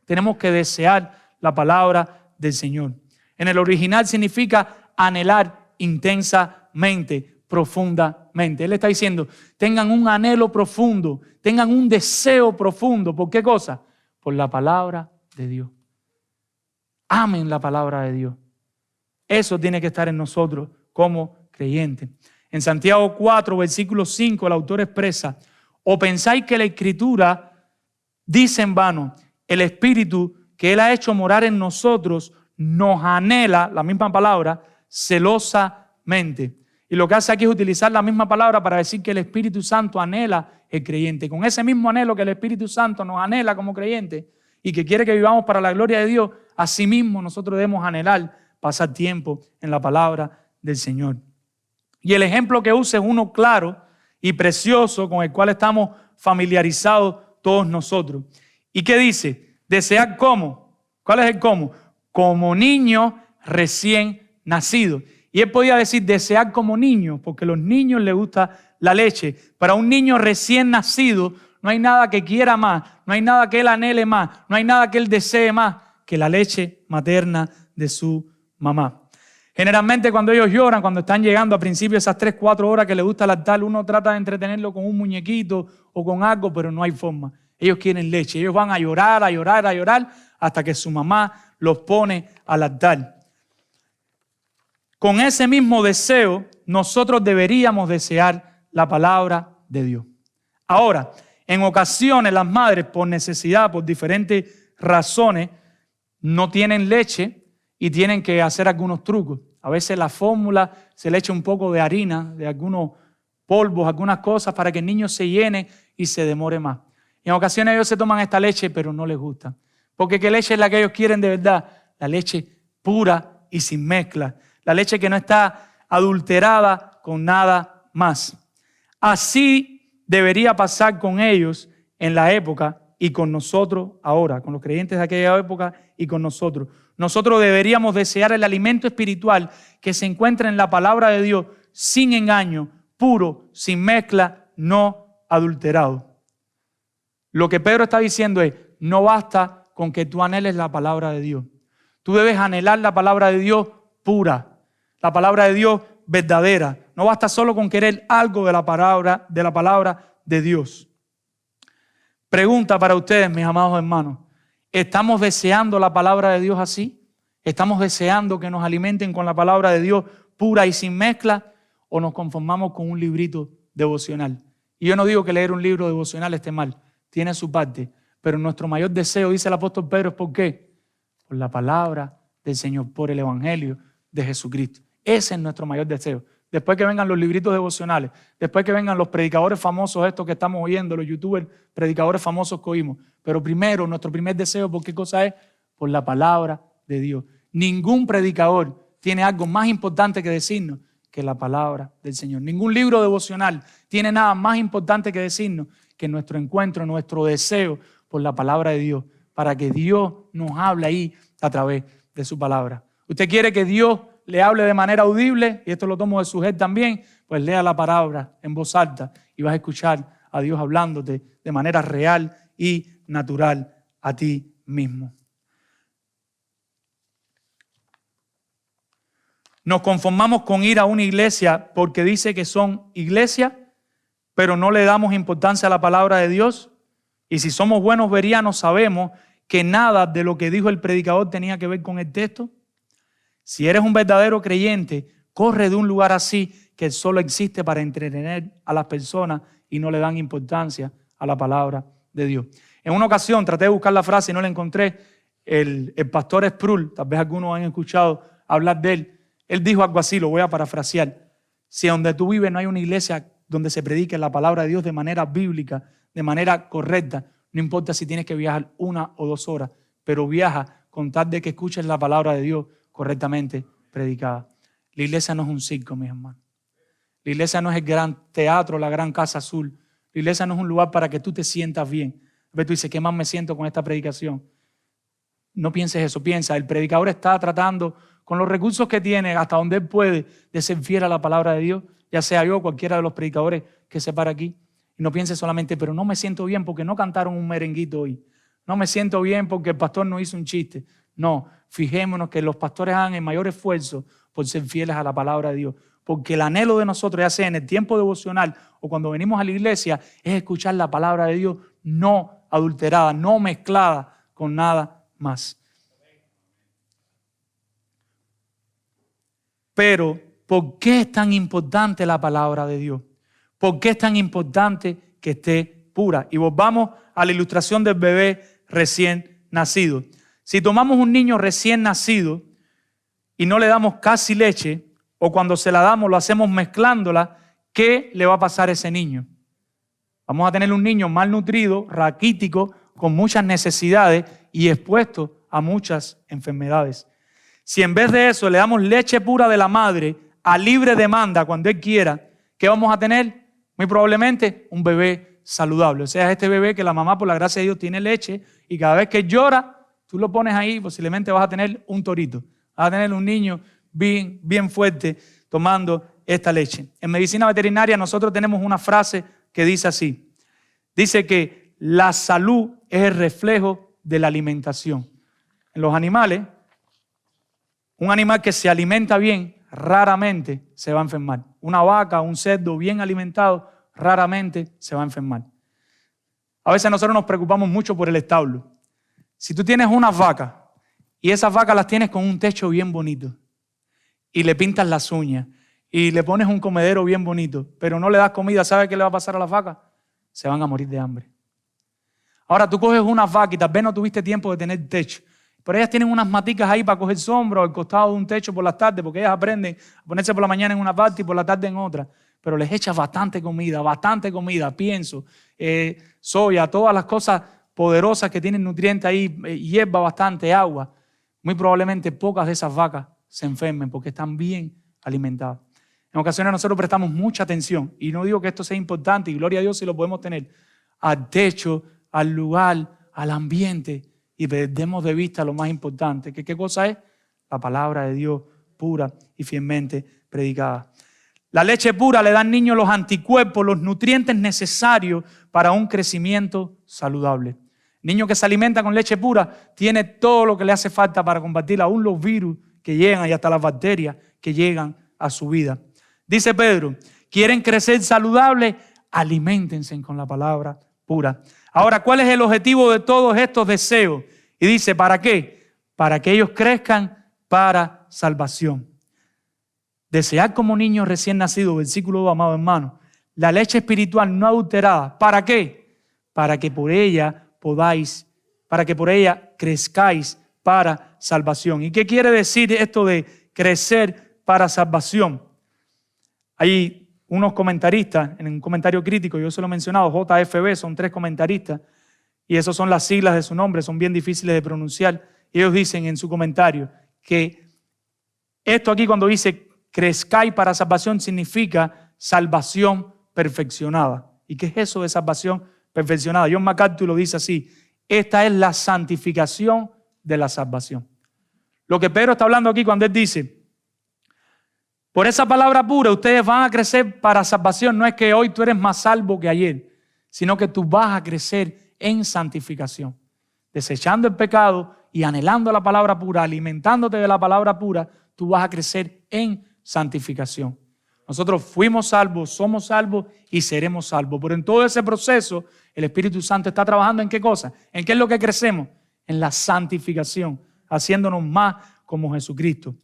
Tenemos que desear la palabra del Señor. En el original significa anhelar intensamente, profundamente. Él está diciendo, tengan un anhelo profundo, tengan un deseo profundo. ¿Por qué cosa? Por la palabra de Dios. Amen la palabra de Dios. Eso tiene que estar en nosotros como creyentes. En Santiago 4, versículo 5, el autor expresa, ¿o pensáis que la Escritura dice en vano, el Espíritu que Él ha hecho morar en nosotros nos anhela, la misma palabra, celosamente? Y lo que hace aquí es utilizar la misma palabra para decir que el Espíritu Santo anhela el creyente. Con ese mismo anhelo que el Espíritu Santo nos anhela como creyentes y que quiere que vivamos para la gloria de Dios, asimismo nosotros debemos anhelar pasar tiempo en la palabra del Señor. Y el ejemplo que usa es uno claro y precioso con el cual estamos familiarizados todos nosotros. ¿Y qué dice? Desear cómo. ¿Cuál es el cómo? Como niño recién nacido. Y él podía decir desear como niño, porque a los niños les gusta la leche. Para un niño recién nacido no hay nada que quiera más, no hay nada que él anhele más, no hay nada que él desee más que la leche materna de su mamá. Generalmente cuando ellos lloran, cuando están llegando a principio esas 3-4 horas que les gusta lactar, uno trata de entretenerlo con un muñequito o con algo, pero no hay forma. Ellos quieren leche, ellos van a llorar, a llorar, a llorar, hasta que su mamá los pone a lactar. Con ese mismo deseo, nosotros deberíamos desear la palabra de Dios. Ahora, en ocasiones las madres, por necesidad, por diferentes razones, no tienen leche y tienen que hacer algunos trucos. A veces la fórmula se le echa un poco de harina, de algunos polvos, algunas cosas para que el niño se llene y se demore más. Y en ocasiones ellos se toman esta leche, pero no les gusta. Porque ¿qué leche es la que ellos quieren de verdad? La leche pura y sin mezcla. La leche que no está adulterada con nada más. Así debería pasar con ellos en la época y con nosotros ahora, con los creyentes de aquella época y con nosotros. Nosotros deberíamos desear el alimento espiritual que se encuentra en la palabra de Dios, sin engaño, puro, sin mezcla, no adulterado. Lo que Pedro está diciendo es, no basta con que tú anheles la palabra de Dios. Tú debes anhelar la palabra de Dios pura, la palabra de Dios verdadera. No basta solo con querer algo de la palabra de Dios. Pregunta para ustedes, mis amados hermanos. ¿Estamos deseando la palabra de Dios así? ¿Estamos deseando que nos alimenten con la palabra de Dios pura y sin mezcla? ¿O nos conformamos con un librito devocional? Y yo no digo que leer un libro devocional esté mal, tiene su parte. Pero nuestro mayor deseo, dice el apóstol Pedro, ¿es por qué? Por la palabra del Señor, por el evangelio de Jesucristo. Ese es nuestro mayor deseo. Después que vengan los libritos devocionales, después que vengan los predicadores famosos estos que estamos oyendo, los youtubers, predicadores famosos que oímos. Pero primero, nuestro primer deseo, ¿por qué cosa es? Por la palabra de Dios. Ningún predicador tiene algo más importante que decirnos que la palabra del Señor. Ningún libro devocional tiene nada más importante que decirnos que nuestro encuentro, nuestro deseo por la palabra de Dios, para que Dios nos hable ahí a través de su palabra. ¿Usted quiere que Dios le hable de manera audible? Y esto lo tomo de Sujet también. Pues lea la palabra en voz alta y vas a escuchar a Dios hablándote de manera real y natural a ti mismo. Nos conformamos con ir a una iglesia porque dice que son iglesia, pero no le damos importancia a la palabra de Dios. Y si somos buenos verianos, sabemos que nada de lo que dijo el predicador tenía que ver con el texto. Si eres un verdadero creyente, corre de un lugar así que solo existe para entretener a las personas y no le dan importancia a la palabra de Dios. En una ocasión traté de buscar la frase y no la encontré. El pastor Sproul, tal vez algunos han escuchado hablar de él. Él dijo algo así, lo voy a parafrasear. Si donde tú vives no hay una iglesia donde se predique la palabra de Dios de manera bíblica, de manera correcta, no importa si tienes que viajar 1 o 2 horas, pero viaja con tal de que escuches la palabra de Dios correctamente predicada. La iglesia no es un circo, mis hermanos. La iglesia no es el gran teatro, la gran casa azul. La iglesia no es un lugar para que tú te sientas bien. A veces tú dices, ¿qué más me siento con esta predicación? No pienses eso, piensa, el predicador está tratando con los recursos que tiene, hasta donde él puede, de ser fiel a la palabra de Dios, ya sea yo o cualquiera de los predicadores que se para aquí. Y no pienses solamente, pero no me siento bien porque no cantaron un merenguito hoy. No me siento bien porque el pastor no hizo un chiste. No, fijémonos que los pastores hagan el mayor esfuerzo por ser fieles a la palabra de Dios. Porque el anhelo de nosotros, ya sea en el tiempo devocional o cuando venimos a la iglesia, es escuchar la palabra de Dios no adulterada, no mezclada con nada más. Pero, ¿por qué es tan importante la palabra de Dios? ¿Por qué es tan importante que esté pura? Y volvamos a la ilustración del bebé recién nacido. Si tomamos un niño recién nacido y no le damos casi leche, o cuando se la damos lo hacemos mezclándola, ¿qué le va a pasar a ese niño? Vamos a tener un niño malnutrido, raquítico, con muchas necesidades y expuesto a muchas enfermedades. Si en vez de eso le damos leche pura de la madre a libre demanda cuando él quiera, ¿qué vamos a tener? Muy probablemente un bebé saludable. O sea, este bebé que la mamá, por la gracia de Dios, tiene leche y cada vez que llora, tú lo pones ahí, posiblemente vas a tener un torito. Vas a tener un niño bien fuerte tomando esta leche. En medicina veterinaria nosotros tenemos una frase que dice así. Dice que la salud es el reflejo de la alimentación. En los animales, un animal que se alimenta bien raramente se va a enfermar. Una vaca, un cerdo bien alimentado raramente se va a enfermar. A veces nosotros nos preocupamos mucho por el establo. Si tú tienes unas vacas y esas vacas las tienes con un techo bien bonito y le pintas las uñas y le pones un comedero bien bonito, pero no le das comida, ¿sabes qué le va a pasar a las vacas? Se van a morir de hambre. Ahora tú coges unas vacas y tal vez no tuviste tiempo de tener techo, pero ellas tienen unas maticas ahí para coger sombra al costado de un techo por las tardes, porque ellas aprenden a ponerse por la mañana en una parte y por la tarde en otra. Pero les echas bastante comida, pienso, soya, todas las cosas poderosas que tienen nutrientes ahí, hierba bastante, agua. Muy probablemente pocas de esas vacas se enfermen porque están bien alimentadas. En ocasiones nosotros prestamos mucha atención, y no digo que esto sea importante, y gloria a Dios si lo podemos tener, al techo, al lugar, al ambiente, y perdemos de vista lo más importante. ¿Qué cosa es? La palabra de Dios pura y fielmente predicada. La leche pura le da al niño los anticuerpos, los nutrientes necesarios para un crecimiento saludable. El niño que se alimenta con leche pura tiene todo lo que le hace falta para combatir aún los virus que llegan y hasta las bacterias que llegan a su vida. Dice Pedro, ¿quieren crecer saludable? Aliméntense con la palabra pura. Ahora, ¿cuál es el objetivo de todos estos deseos? Y dice, ¿para qué? Para que ellos crezcan para salvación. Desear como niños recién nacidos, versículo 2, amado hermano, la leche espiritual no adulterada. ¿Para qué? Para que por ella crezcáis para salvación. ¿Y qué quiere decir esto de crecer para salvación? Hay unos comentaristas, en un comentario crítico, yo se lo he mencionado, JFB, son 3 comentaristas, y esas son las siglas de su nombre, son bien difíciles de pronunciar. Y ellos dicen en su comentario que esto aquí cuando dice crezcáis para salvación significa salvación perfeccionada. ¿Y qué es eso de salvación perfeccionada? John MacArthur lo dice así: esta es la santificación de la salvación. Lo que Pedro está hablando aquí cuando él dice, por esa palabra pura ustedes van a crecer para salvación, no es que hoy tú eres más salvo que ayer, sino que tú vas a crecer en santificación, desechando el pecado y anhelando la palabra pura, alimentándote de la palabra pura, tú vas a crecer en santificación. Nosotros fuimos salvos, somos salvos y seremos salvos. Pero en todo ese proceso, el Espíritu Santo está trabajando ¿en qué cosa? ¿En qué es lo que crecemos? En la santificación, haciéndonos más como Jesucristo.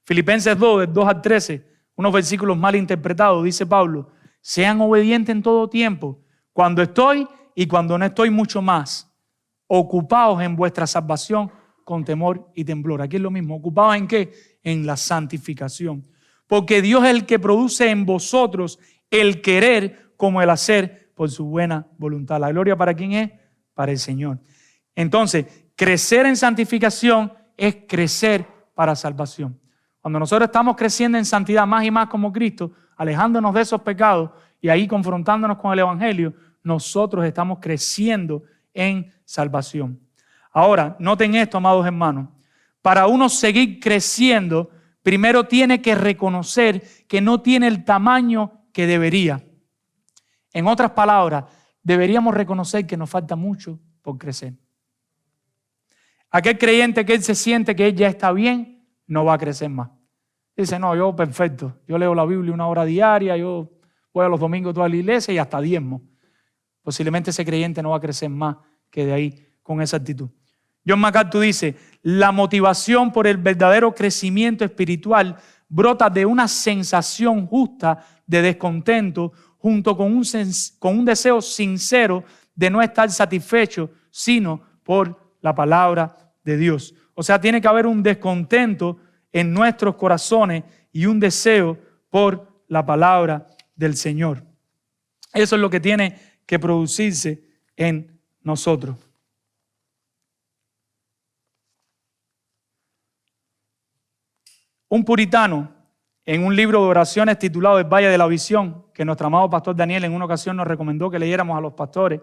Filipenses 2, del 2 al 13, unos versículos mal interpretados, dice Pablo: sean obedientes en todo tiempo, cuando estoy y cuando no estoy mucho más. Ocupaos en vuestra salvación con temor y temblor. Aquí es lo mismo. ¿Ocupados en qué? En la santificación. Porque Dios es el que produce en vosotros el querer como el hacer por su buena voluntad. ¿La gloria para quién es? Para el Señor. Entonces, crecer en santificación es crecer para salvación. Cuando nosotros estamos creciendo en santidad más y más como Cristo, alejándonos de esos pecados y ahí confrontándonos con el Evangelio, nosotros estamos creciendo en salvación. Ahora, noten esto, amados hermanos. Para uno seguir creciendo, primero tiene que reconocer que no tiene el tamaño que debería. En otras palabras, deberíamos reconocer que nos falta mucho por crecer. Aquel creyente que él se siente que él ya está bien, no va a crecer más. Dice, no, yo perfecto, yo leo la Biblia 1 hora diaria, yo voy a los domingos toda la iglesia y hasta diezmo. Posiblemente ese creyente no va a crecer más que de ahí con esa actitud. John MacArthur dice, la motivación por el verdadero crecimiento espiritual brota de una sensación justa de descontento junto con un deseo sincero de no estar satisfecho, sino por la palabra de Dios. O sea, tiene que haber un descontento en nuestros corazones y un deseo por la palabra del Señor. Eso es lo que tiene que producirse en nosotros. Un puritano, en un libro de oraciones titulado El Valle de la Visión, que nuestro amado pastor Daniel en una ocasión nos recomendó que leyéramos a los pastores,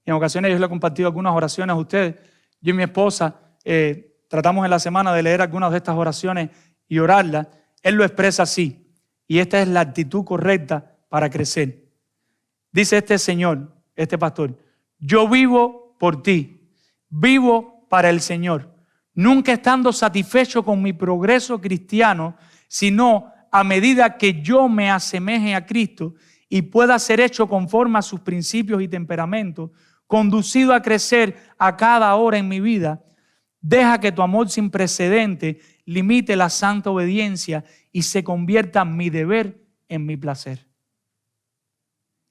y en ocasiones yo le he compartido algunas oraciones a ustedes. Yo y mi esposa tratamos en la semana de leer algunas de estas oraciones y orarlas. Él lo expresa así, y esta es la actitud correcta para crecer. Dice este señor, este pastor, yo vivo por ti, vivo para el Señor, nunca estando satisfecho con mi progreso cristiano, sino a medida que yo me asemeje a Cristo y pueda ser hecho conforme a sus principios y temperamentos, conducido a crecer a cada hora en mi vida. Deja que tu amor sin precedente limite la santa obediencia y se convierta mi deber en mi placer.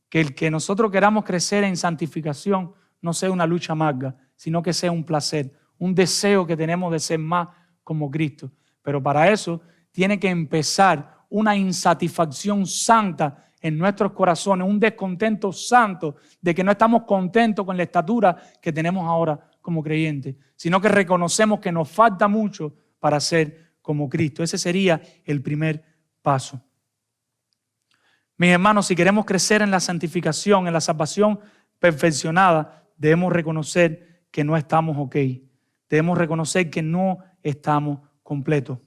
Que el que nosotros queramos crecer en santificación no sea una lucha amarga, sino que sea un placer, un deseo que tenemos de ser más como Cristo. Pero para eso tiene que empezar una insatisfacción santa en nuestros corazones, un descontento santo de que no estamos contentos con la estatura que tenemos ahora como creyentes, sino que reconocemos que nos falta mucho para ser como Cristo. Ese sería el primer paso. Mis hermanos, si queremos crecer en la santificación, en la salvación perfeccionada, debemos reconocer que no estamos ok. Debemos reconocer que no estamos completos.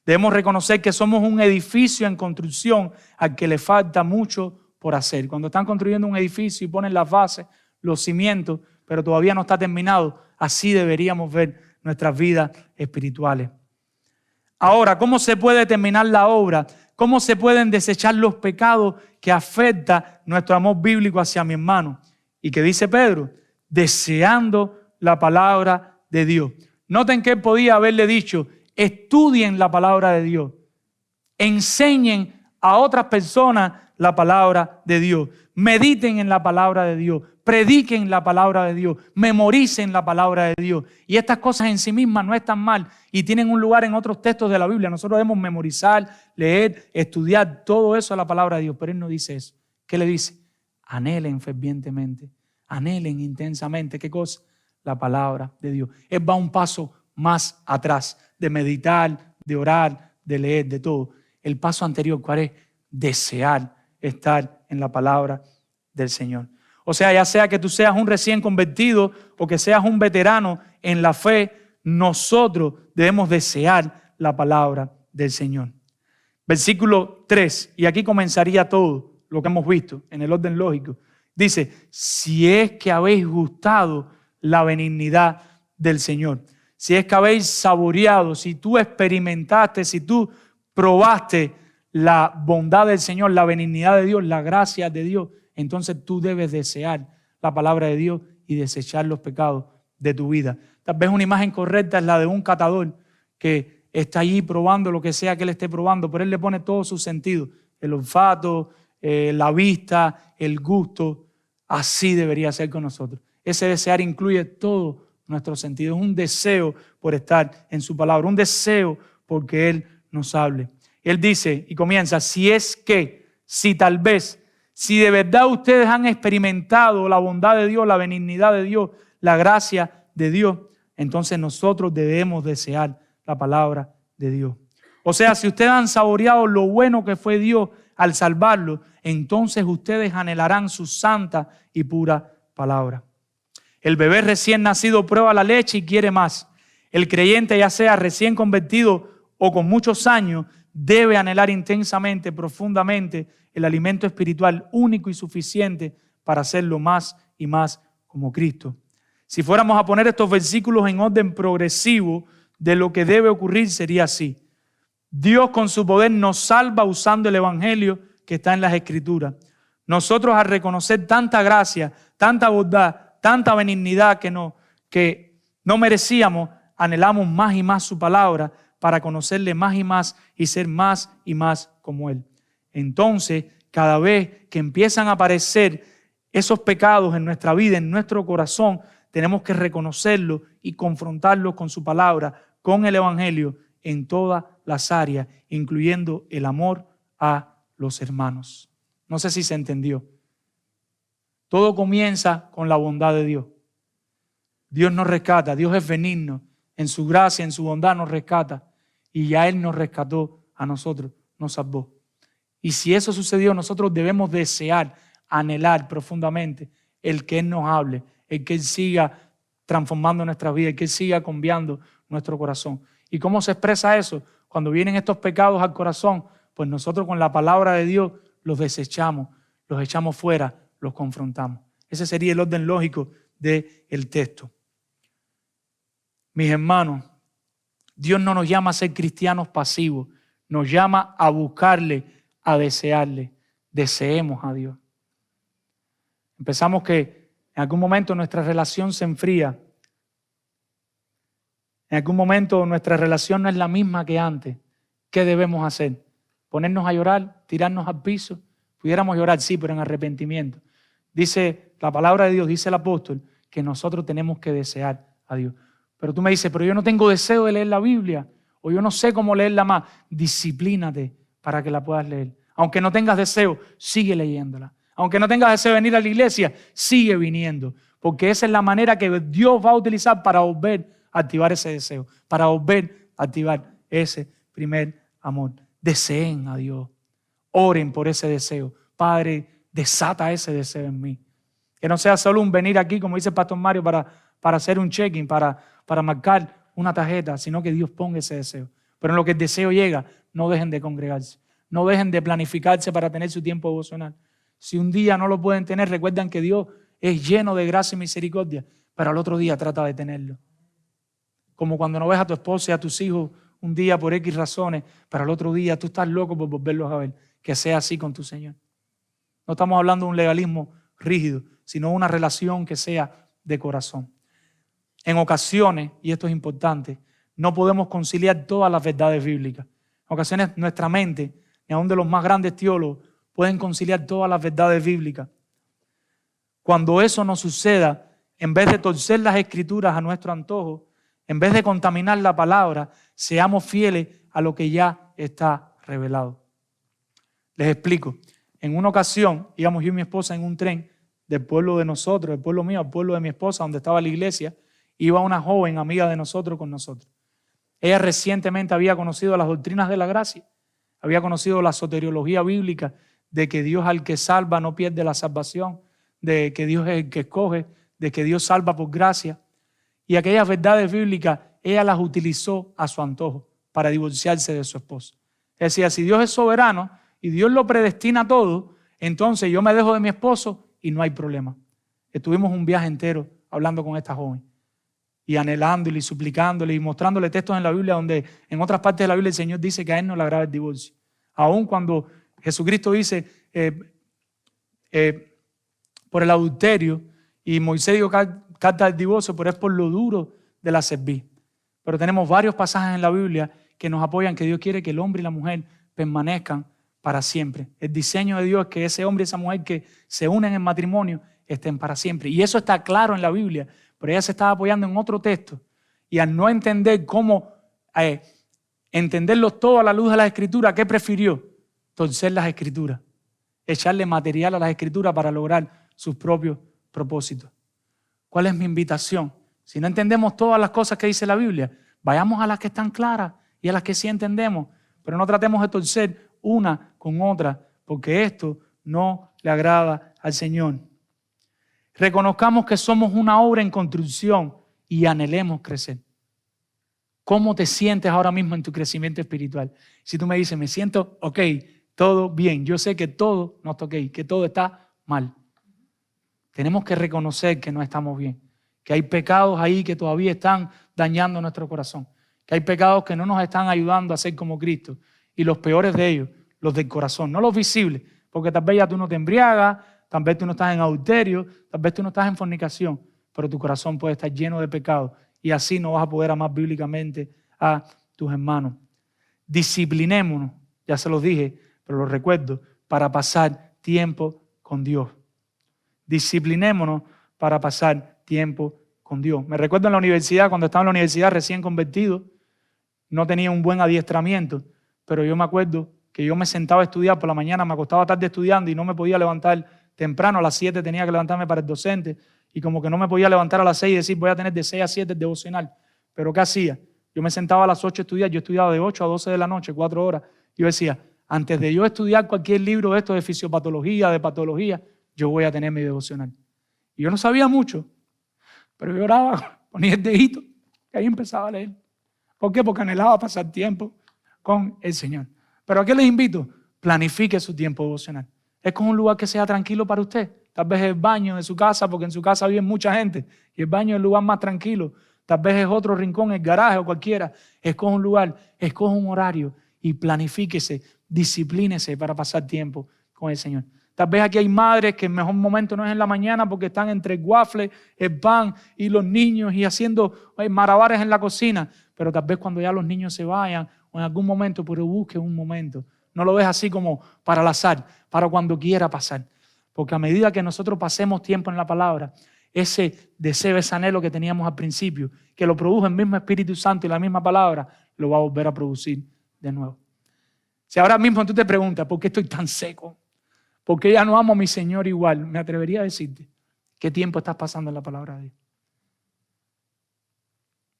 Debemos reconocer que somos un edificio en construcción al que le falta mucho por hacer. Cuando están construyendo un edificio y ponen las bases, los cimientos, pero todavía no está terminado, así deberíamos ver nuestras vidas espirituales. Ahora, ¿cómo se puede terminar la obra? ¿Cómo se pueden desechar los pecados que afectan nuestro amor bíblico hacia mi hermano? ¿Y qué dice Pedro? Deseando la palabra de Dios. Noten que él podía haberle dicho, estudien la palabra de Dios, enseñen a otras personas la palabra de Dios, mediten en la palabra de Dios, prediquen la palabra de Dios, memoricen la palabra de Dios. Y estas cosas en sí mismas no están mal y tienen un lugar en otros textos de la Biblia. Nosotros debemos memorizar, leer, estudiar todo eso de la palabra de Dios, pero él no dice eso. ¿Qué le dice? Anhelen fervientemente, anhelen intensamente. ¿Qué cosa? La palabra de Dios. Él va un paso más atrás de meditar, de orar, de leer, de todo. el paso anterior, ¿cuál es? Desear estar en la palabra del Señor. O sea, ya sea que tú seas un recién convertido o que seas un veterano en la fe, nosotros debemos desear la palabra del Señor. Versículo 3, y aquí comenzaría todo lo que hemos visto en el orden lógico. Dice, si es que habéis gustado la benignidad del Señor, si es que habéis saboreado, si tú experimentaste, si tú probaste la bondad del Señor, la benignidad de Dios, la gracia de Dios, entonces tú debes desear la palabra de Dios y desechar los pecados de tu vida. Tal vez una imagen correcta es la de un catador que está allí probando lo que sea que él esté probando, pero él le pone todos sus sentidos, el olfato, la vista, el gusto. Así debería ser con nosotros. Ese desear incluye todo nuestros sentidos, un deseo por estar en su palabra, un deseo porque Él nos hable. Él dice y comienza, si es que, si tal vez, si de verdad ustedes han experimentado la bondad de Dios, la benignidad de Dios, la gracia de Dios, entonces nosotros debemos desear la palabra de Dios. O sea, si ustedes han saboreado lo bueno que fue Dios al salvarlo, entonces ustedes anhelarán su santa y pura palabra. El bebé recién nacido prueba la leche y quiere más. El creyente, ya sea recién convertido o con muchos años, debe anhelar intensamente, profundamente, el alimento espiritual único y suficiente para hacerlo más y más como Cristo. Si fuéramos a poner estos versículos en orden progresivo de lo que debe ocurrir, sería así. Dios con su poder nos salva usando el evangelio que está en las Escrituras. Nosotros, al reconocer tanta gracia, tanta bondad, tanta benignidad que no merecíamos, anhelamos más y más su palabra para conocerle más y ser más y más como Él. Entonces, cada vez que empiezan a aparecer esos pecados en nuestra vida, en nuestro corazón, tenemos que reconocerlos y confrontarlos con su palabra, con el evangelio, en todas las áreas, incluyendo el amor a los hermanos. No sé si se entendió. Todo comienza con la bondad de Dios. Dios nos rescata, Dios es benigno, en su gracia, en su bondad nos rescata y ya Él nos rescató a nosotros, nos salvó. Y si eso sucedió, nosotros debemos desear, anhelar profundamente el que Él nos hable, el que Él siga transformando nuestra vida, el que Él siga cambiando nuestro corazón. ¿Y cómo se expresa eso? Cuando vienen estos pecados al corazón, pues nosotros con la palabra de Dios los desechamos, los echamos fuera, los confrontamos. Ese sería el orden lógico del texto. Mis hermanos, Dios no nos llama a ser cristianos pasivos, nos llama a buscarle, a desearle. Deseemos a Dios. Empezamos que en algún momento nuestra relación se enfría. En algún momento nuestra relación no es la misma que antes. ¿Qué debemos hacer? ¿Ponernos a llorar? ¿Tirarnos al piso? Pudiéramos llorar, sí, pero en arrepentimiento. Dice la palabra de Dios, dice el apóstol, que nosotros tenemos que desear a Dios. Pero tú me dices, pero yo no tengo deseo de leer la Biblia, o yo no sé cómo leerla más. Disciplínate para que la puedas leer. Aunque no tengas deseo, sigue leyéndola. Aunque no tengas deseo de venir a la iglesia, sigue viniendo. Porque esa es la manera que Dios va a utilizar para volver a activar ese deseo, para volver a activar ese primer amor. Deseen a Dios. Oren por ese deseo. Padre, desata ese deseo en mí. Que no sea solo un venir aquí, como dice el pastor Mario, para hacer un check-in, para marcar una tarjeta, sino que Dios ponga ese deseo. Pero en lo que el deseo llega, no dejen de congregarse. No dejen de planificarse para tener su tiempo devocional. Si un día no lo pueden tener, recuerden que Dios es lleno de gracia y misericordia, pero al otro día trata de tenerlo. Como cuando no ves a tu esposa y a tus hijos un día por X razones, pero al otro día tú estás loco por volverlos a ver. Que sea así con tu Señor. No estamos hablando de un legalismo rígido, sino una relación que sea de corazón. En ocasiones, y esto es importante, no podemos conciliar todas las verdades bíblicas. En ocasiones nuestra mente, y aún de los más grandes teólogos, pueden conciliar todas las verdades bíblicas. Cuando eso no suceda, en vez de torcer las Escrituras a nuestro antojo, en vez de contaminar la palabra, seamos fieles a lo que ya está revelado. Les explico. En una ocasión íbamos yo y mi esposa en un tren del pueblo de nosotros, del pueblo mío al pueblo de mi esposa, donde estaba la iglesia. Iba una joven amiga de nosotros con nosotros. Ella recientemente había conocido las doctrinas de la gracia. había conocido la soteriología bíblica de que Dios al que salva no pierde la salvación, de que Dios es el que escoge, de que Dios salva por gracia. Y aquellas verdades bíblicas, ella las utilizó a su antojo para divorciarse de su esposo. Es decir, si Dios es soberano y Dios lo predestina todo, entonces yo me dejo de mi esposo y no hay problema. Estuvimos un viaje entero hablando con esta joven y anhelándole y suplicándole y mostrándole textos en la Biblia donde en otras partes de la Biblia el Señor dice que a Él no le agrada el divorcio. Aun cuando Jesucristo dice por el adulterio y Moisés dio carta del divorcio, pero es por lo duro de la cerviz. Pero tenemos varios pasajes en la Biblia que nos apoyan que Dios quiere que el hombre y la mujer permanezcan para siempre. El diseño de Dios es que ese hombre y esa mujer que se unen en matrimonio estén para siempre. Y eso está claro en la Biblia, pero ella se estaba apoyando en otro texto. Y al no entender cómo entenderlos todo a la luz de las Escrituras, ¿qué prefirió? Torcer las Escrituras, echarle material a las Escrituras para lograr sus propios propósitos. ¿Cuál es mi invitación? Si no entendemos todas las cosas que dice la Biblia, vayamos a las que están claras y a las que sí entendemos, pero no tratemos de torcer una con otra, porque esto no le agrada al Señor. Reconozcamos que somos una obra en construcción y anhelemos crecer. ¿Cómo te sientes ahora mismo en tu crecimiento espiritual? Si tú me dices, me siento ok, todo bien, yo sé que todo no está ok, que todo está mal. Tenemos que reconocer que no estamos bien, que hay pecados ahí que todavía están dañando nuestro corazón, que hay pecados que no nos están ayudando a ser como Cristo, y los peores de ellos, los del corazón, no los visibles, porque tal vez ya tú no te embriagas, tal vez tú no estás en adulterio, tal vez tú no estás en fornicación, pero tu corazón puede estar lleno de pecado y así no vas a poder amar bíblicamente a tus hermanos. Disciplinémonos, ya se los dije, pero lo recuerdo, para pasar tiempo con Dios. Disciplinémonos para pasar tiempo con Dios. Me recuerdo en la universidad, cuando estaba en la universidad recién convertido, no tenía un buen adiestramiento, pero yo me acuerdo que yo me sentaba a estudiar por la mañana, me acostaba tarde estudiando y no me podía levantar temprano, a las 7 tenía que levantarme para el docente y como que no me podía levantar a las 6 y decir voy a tener de 6 a 7 el devocional. Pero ¿qué hacía? Yo me sentaba a las 8 a estudiar, yo estudiaba de 8 a 12 de la noche, 4 horas. Yo decía, antes de yo estudiar cualquier libro de esto de fisiopatología, de patología, yo voy a tener mi devocional. Y yo no sabía mucho, pero yo oraba, ponía el dedito y ahí empezaba a leer. ¿Por qué? Porque anhelaba pasar tiempo con el Señor. Pero ¿a qué les invito? Planifique su tiempo devocional. Es con un lugar que sea tranquilo para usted. Tal vez es el baño de su casa, porque en su casa vive mucha gente y el baño es el lugar más tranquilo. Tal vez es otro rincón, el garaje o cualquiera. Escoja un lugar, escoja un horario y planifíquese, disciplínese para pasar tiempo con el Señor. Tal vez aquí hay madres que el mejor momento no es en la mañana porque están entre el waffle, el pan y los niños y haciendo malabares en la cocina. Pero tal vez cuando ya los niños se vayan o en algún momento, pero busque un momento. No lo ves así como para al azar, para cuando quiera pasar. Porque a medida que nosotros pasemos tiempo en la palabra, ese deseo, ese anhelo que teníamos al principio, que lo produjo el mismo Espíritu Santo y la misma palabra, lo va a volver a producir de nuevo. Si ahora mismo tú te preguntas, ¿por qué estoy tan seco? ¿Por qué ya no amo a mi Señor igual? Me atrevería a decirte, ¿qué tiempo estás pasando en la palabra de Dios?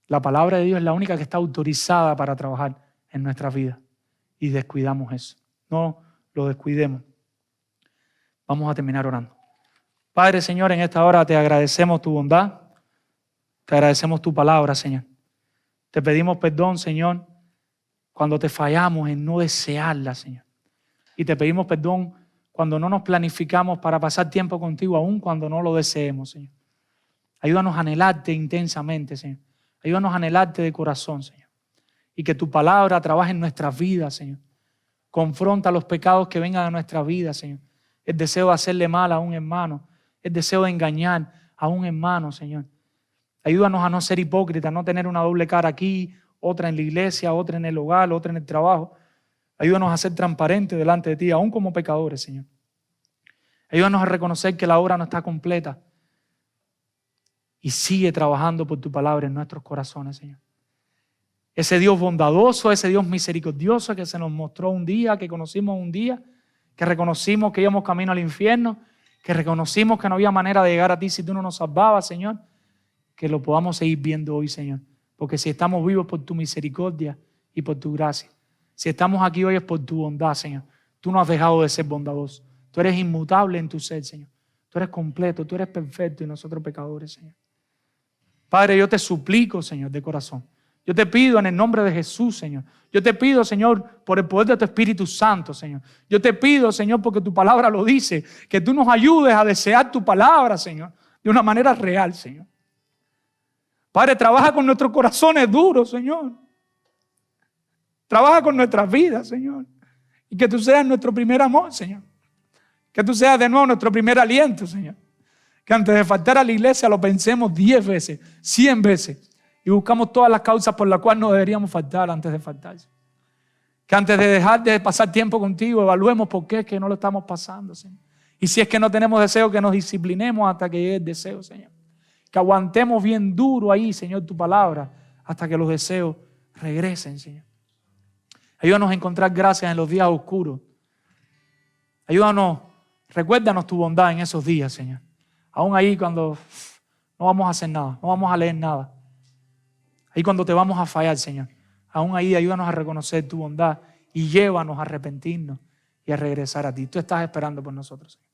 La palabra de Dios es la única que está autorizada para trabajar en nuestras vidas. Y descuidamos eso. No lo descuidemos. Vamos a terminar orando. Padre, Señor, en esta hora te agradecemos tu bondad. Te agradecemos tu palabra, Señor. Te pedimos perdón, Señor, cuando te fallamos en no desearla, Señor. Y te pedimos perdón cuando no nos planificamos para pasar tiempo contigo, aun cuando no lo deseemos, Señor. Ayúdanos a anhelarte intensamente, Señor. Ayúdanos a anhelarte de corazón, Señor. Y que tu palabra trabaje en nuestras vidas, Señor. Confronta los pecados que vengan a nuestras vidas, Señor. El deseo de hacerle mal a un hermano. El deseo de engañar a un hermano, Señor. Ayúdanos a no ser hipócritas, no tener una doble cara aquí, otra en la iglesia, otra en el hogar, otra en el trabajo. Ayúdanos a ser transparentes delante de ti, aún como pecadores, Señor. Ayúdanos a reconocer que la obra no está completa. Y sigue trabajando por tu palabra en nuestros corazones, Señor. Ese Dios bondadoso, ese Dios misericordioso que se nos mostró un día, que conocimos un día, que reconocimos que íbamos camino al infierno, que reconocimos que no había manera de llegar a ti si tú no nos salvabas, Señor, que lo podamos seguir viendo hoy, Señor. Porque si estamos vivos por tu misericordia y por tu gracia, Si estamos aquí hoy es por tu bondad, Señor. Tú no has dejado de ser bondadoso. Tú eres inmutable en tu ser, Señor. Tú eres completo, tú eres perfecto y nosotros pecadores, Señor. Padre, yo te suplico, Señor, de corazón. Yo te pido en el nombre de Jesús, Señor. Yo te pido, Señor, por el poder de tu Espíritu Santo, Señor. Yo te pido, Señor, porque tu palabra lo dice, que tú nos ayudes a desear tu palabra, Señor, de una manera real, Señor. Padre, trabaja con nuestros corazones duros, Señor. Trabaja con nuestras vidas, Señor. Y que tú seas nuestro primer amor, Señor. Que tú seas de nuevo nuestro primer aliento, Señor. Que antes de faltar a la iglesia lo pensemos 10 veces, 100 veces. Y buscamos todas las causas por las cuales no deberíamos faltar antes de faltar. Que antes de dejar de pasar tiempo contigo, evaluemos por qué es que no lo estamos pasando, Señor. Y si es que no tenemos deseo, que nos disciplinemos hasta que llegue el deseo, Señor. Que aguantemos bien duro ahí, Señor, tu palabra, hasta que los deseos regresen, Señor. Ayúdanos a encontrar gracias en los días oscuros. Ayúdanos, recuérdanos tu bondad en esos días, Señor. Aún ahí cuando no vamos a hacer nada, no vamos a leer nada. Ahí cuando te vamos a fallar, Señor. Aún ahí ayúdanos a reconocer tu bondad y llévanos a arrepentirnos y a regresar a ti. Tú estás esperando por nosotros, Señor.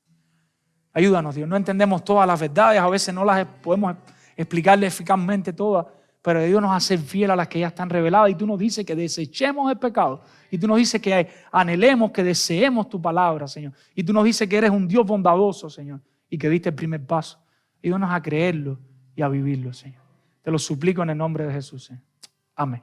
Ayúdanos, Dios. No entendemos todas las verdades, a veces no las podemos explicarle eficazmente todas, pero ayúdanos a ser fieles a las que ya están reveladas. Y tú nos dices que desechemos el pecado. Y tú nos dices que anhelemos, que deseemos tu palabra, Señor. Y tú nos dices que eres un Dios bondadoso, Señor, y que diste el primer paso. Ayúdanos a creerlo y a vivirlo, Señor. Te lo suplico en el nombre de Jesús, Señor. Amén.